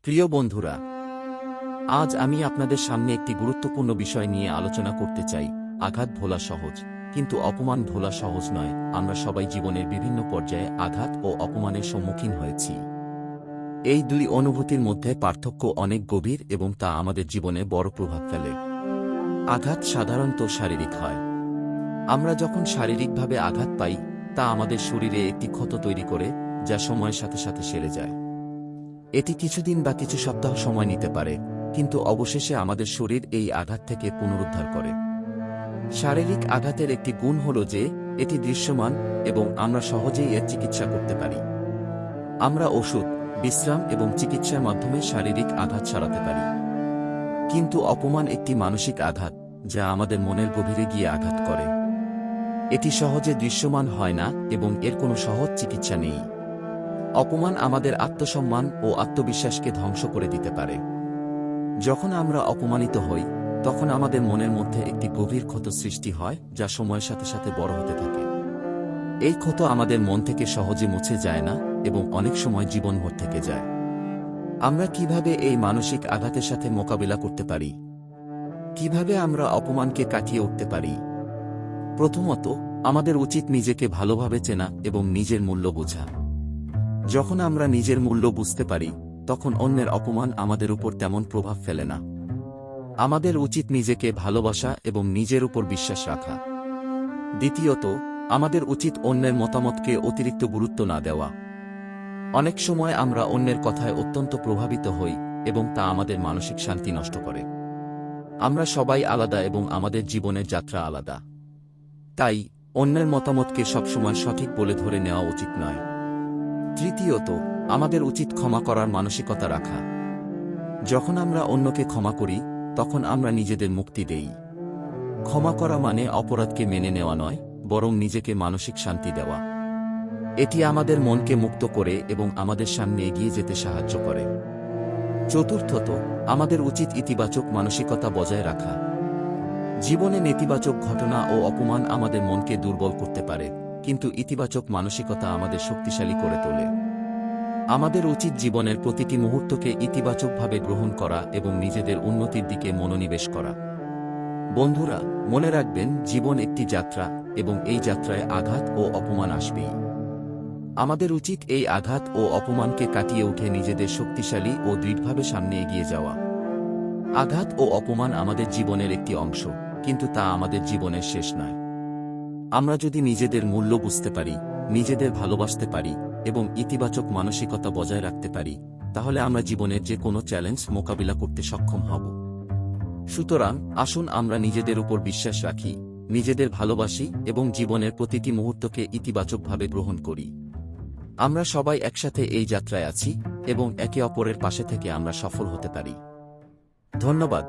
প্রিয় বন্ধুরা, আজ আমি আপনাদের সামনে একটি গুরুত্বপূর্ণ বিষয় নিয়ে আলোচনা করতে চাই। আঘাত ভোলা সহজ, কিন্তু অপমান ভোলা সহজ নয়। আমরা সবাই জীবনের বিভিন্ন পর্যায়ে আঘাত ও অপমানের সম্মুখীন হয়েছি। এই দুই অনুভূতির মধ্যে পার্থক্য অনেক গভীর এবং তা আমাদের জীবনে বড় প্রভাব ফেলে। আঘাত সাধারণত শারীরিক হয়। আমরা যখন শারীরিকভাবে আঘাত পাই, তা আমাদের শরীরে একটি ক্ষত তৈরি করে, যা সময়ের সাথে সাথে সেরে যায়। এটি কিছুদিন বা কিছু সপ্তাহ সময় নিতে পারে, কিন্তু অবশেষে আমাদের শরীর এই আঘাত থেকে পুনরুদ্ধার করে। শারীরিক আঘাতের একটি গুণ হল যে এটি দৃশ্যমান এবং আমরা সহজেই এর চিকিৎসা করতে পারি। আমরা ওষুধ, বিশ্রাম এবং চিকিৎসার মাধ্যমে শারীরিক আঘাত সারাতে পারি। কিন্তু অপমান একটি মানসিক আঘাত, যা আমাদের মনের গভীরে গিয়ে আঘাত করে। এটি সহজে দৃশ্যমান হয় না এবং এর কোনো সহজ চিকিৎসা নেই। অপমান আমাদের আত্মসম্মান ও আত্মবিশ্বাসকে ধ্বংস করে দিতে পারে। যখন আমরা অপমানিত হই, তখন আমাদের মনের মধ্যে একটি গভীর ক্ষত সৃষ্টি হয়, যা সময়ের সাথে সাথে বড় হতে থাকে। এই ক্ষত আমাদের মন থেকে সহজে মুছে যায় না এবং অনেক সময় জীবনভর থেকে যায়। আমরা কিভাবে এই মানসিক আঘাতের সাথে মোকাবিলা করতে পারি? কিভাবে আমরা অপমানকে কাটিয়ে উঠতে পারি? প্রথমত, আমাদের উচিত নিজেকে ভালোভাবে চেনা এবং নিজের মূল্য বোঝা। যখন আমরা নিজের মূল্য বুঝতে পারি, তখন অন্যের অপমান আমাদের উপর তেমন প্রভাব ফেলে না। আমাদের উচিত নিজেকে ভালোবাসা এবং নিজের উপর বিশ্বাস রাখা। দ্বিতীয়ত, আমাদের উচিত অন্যের মতামতকে অতিরিক্ত গুরুত্ব না দেওয়া। অনেক সময় আমরা অন্যের কথায় অত্যন্ত প্রভাবিত হই এবং তা আমাদের মানসিক শান্তি নষ্ট করে। আমরা সবাই আলাদা এবং আমাদের জীবনের যাত্রা আলাদা। তাই অন্যের মতামতকে সবসময় সঠিক বলে ধরে নেওয়া উচিত নয়। তৃতীয়ত, আমাদের উচিত ক্ষমা করার মানসিকতা রাখা। যখন আমরা অন্যকে ক্ষমা করি, তখন আমরা নিজেদের মুক্তি দেই। ক্ষমা করা মানে অপরাধকে মেনে নেওয়া নয়, বরং নিজেকে মানসিক শান্তি দেওয়া। এটি আমাদের মনকে মুক্ত করে এবং আমাদের সামনে এগিয়ে যেতে সাহায্য করে। চতুর্থত, আমাদের উচিত ইতিবাচক মানসিকতা বজায় রাখা। জীবনে নেতিবাচক ঘটনা ও অপমান আমাদের মনকে দুর্বল করতে পারে, কিন্তু ইতিবাচক মানসিকতা আমাদের শক্তিশালী করে তোলে। আমাদের উচিত জীবনের প্রতিটি মুহূর্তকে ইতিবাচকভাবে গ্রহণ করা এবং নিজেদের উন্নতির দিকে মনোনিবেশ করা। বন্ধুরা, মনে রাখবেন, জীবন একটি যাত্রা এবং এই যাত্রায় আঘাত ও অপমান আসবেই। আমাদের উচিত এই আঘাত ও অপমানকে কাটিয়ে উঠে নিজেদের শক্তিশালী ও দৃঢ়ভাবে সামনে এগিয়ে যাওয়া। আঘাত ও অপমান আমাদের জীবনের একটি অংশ, কিন্তু তা আমাদের জীবনের শেষ নয়। আমরা যদি নিজেদের মূল্য বুঝতে পারি, নিজেদের ভালোবাসতে পারি এবং ইতিবাচক মানসিকতা বজায় রাখতে পারি, তাহলে আমরা জীবনের যে কোনো চ্যালেঞ্জ মোকাবিলা করতে সক্ষম হব। সুতরাং আসুন আমরা নিজেদের উপর বিশ্বাস রাখি, নিজেদের ভালোবাসি এবং জীবনের প্রতিটি মুহূর্তকে ইতিবাচকভাবে গ্রহণ করি। আমরা সবাই একসাথে এই যাত্রায় আছি এবং একে অপরের পাশে থেকে আমরা সফল হতে পারি। ধন্যবাদ।